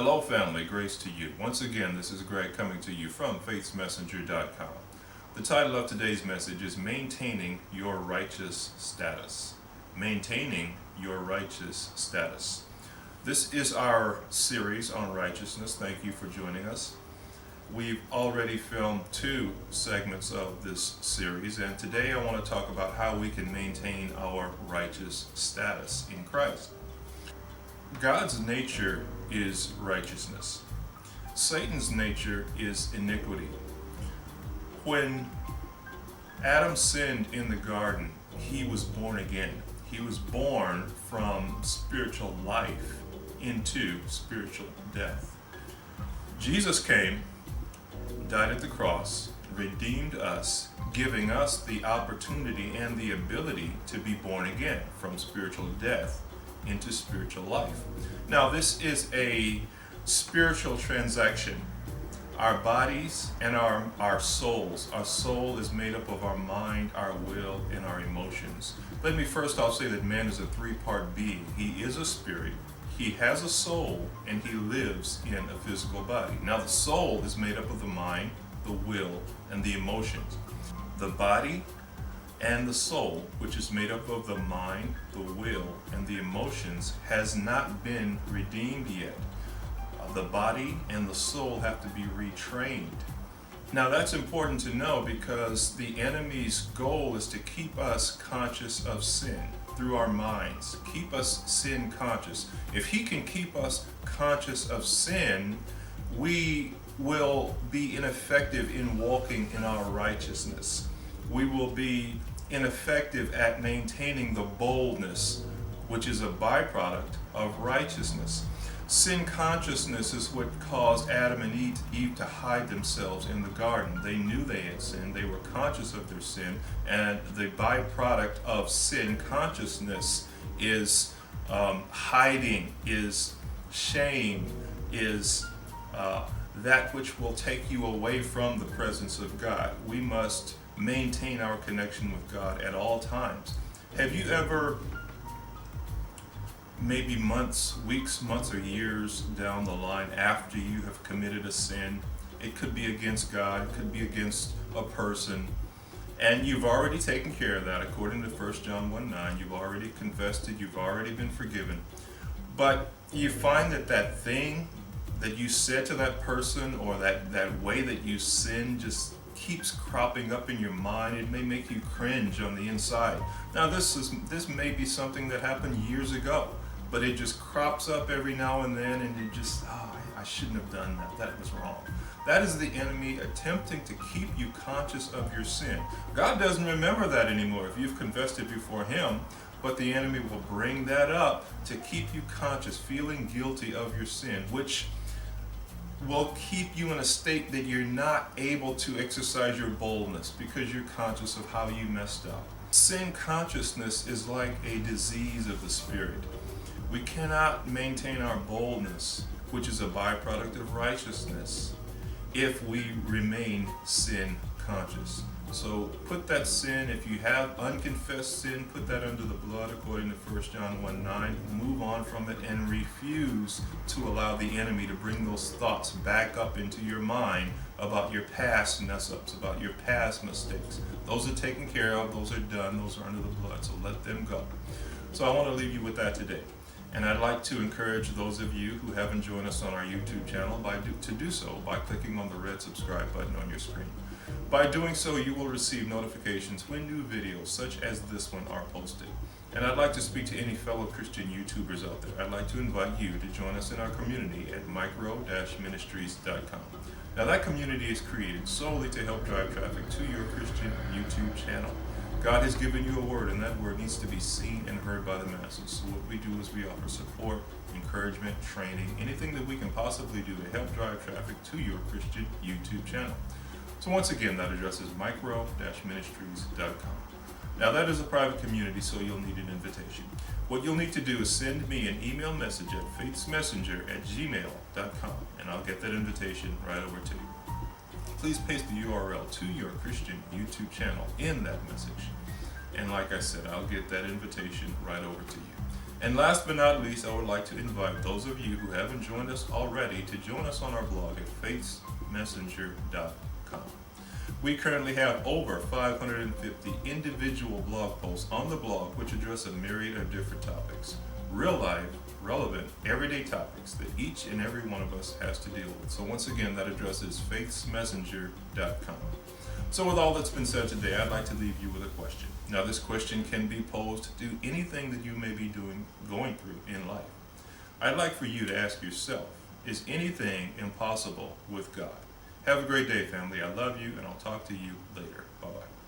Hello family, grace to you. Once again, this is Greg coming to you from FaithsMessenger.com. The title of today's message is Maintaining Your Righteous Status. Maintaining Your Righteous Status. This is our series on righteousness. Thank you for joining us. We've already filmed 2 segments of this series, and today I want to talk about how we can maintain our righteous status in Christ. God's nature is righteousness. Satan's nature is iniquity. When Adam sinned in the garden, he was born again. He was born from spiritual life into spiritual death. Jesus came, died at the cross, redeemed us, giving us the opportunity and the ability to be born again from spiritual death into spiritual life. Now, this is a spiritual transaction. Our bodies and our souls. Our soul is made up of our mind, our will, and our emotions. Let me first off say that man is a 3-part being. He is a spirit, he has a soul, and he lives in a physical body. Now, the soul is made up of the mind, the will, and the emotions. The body and the soul, which is made up of the mind, the will, and the emotions, has not been redeemed yet. The body and the soul have to be retrained. Now, that's important to know because the enemy's goal is to keep us conscious of sin through our minds, keep us sin conscious. If he can keep us conscious of sin, we will be ineffective in walking in our righteousness. We will be ineffective at maintaining the boldness, which is a byproduct of righteousness. Sin consciousness is what caused Adam and Eve to hide themselves in the garden. They knew they had sinned, they were conscious of their sin, and the byproduct of sin consciousness is hiding, is shame, is that which will take you away from the presence of God. We must maintain our connection with God at all times. Have you ever, maybe months, weeks, months, or years down the line after you have committed a sin, it could be against God, it could be against a person, and you've already taken care of that according to 1 John 1:9, you've already confessed it, you've already been forgiven, but you find that that thing that you said to that person, or that way that you sin, just keeps cropping up in your mind. It may make you cringe on the inside. Now, this may be something that happened years ago, but it just crops up every now and then, and it just, I shouldn't have done that. That was wrong. That is the enemy attempting to keep you conscious of your sin. God doesn't remember that anymore if you've confessed it before him, but the enemy will bring that up to keep you conscious, feeling guilty of your sin, which will keep you in a state that you're not able to exercise your boldness because you're conscious of how you messed up. Sin consciousness is like a disease of the spirit. We cannot maintain our boldness, which is a byproduct of righteousness, if we remain sin conscious. So put that sin, if you have unconfessed sin, put that under the blood according to 1 John 1:9. Move on from it and refuse to allow the enemy to bring those thoughts back up into your mind about your past mess-ups, about your past mistakes. Those are taken care of, those are done, those are under the blood, so let them go. So I want to leave you with that today. And I'd like to encourage those of you who haven't joined us on our YouTube channel to do so by clicking on the red subscribe button on your screen. By doing so, you will receive notifications when new videos such as this one are posted. And I'd like to speak to any fellow Christian YouTubers out there. I'd like to invite you to join us in our community at micro-ministries.com. Now, that community is created solely to help drive traffic to your Christian YouTube channel. God has given you a word, and that word needs to be seen and heard by the masses. So what we do is we offer support, encouragement, training, anything that we can possibly do to help drive traffic to your Christian YouTube channel. So once again, that address is micro-ministries.com. Now, that is a private community, so you'll need an invitation. What you'll need to do is send me an email message at FaithsMessenger@gmail.com, and I'll get that invitation right over to you. Please paste the URL to your Christian YouTube channel in that message. And like I said, I'll get that invitation right over to you. And last but not least, I would like to invite those of you who haven't joined us already to join us on our blog at FaithsMessenger.com. We currently have over 550 individual blog posts on the blog which address a myriad of different topics. Real life, relevant, everyday topics that each and every one of us has to deal with. So once again, that address is FaithsMessenger.com. So with all that's been said today, I'd like to leave you with a question. Now this question can be posed to anything that you may be going through in life. I'd like for you to ask yourself, is anything impossible with God? Have a great day, family. I love you, and I'll talk to you later. Bye-bye.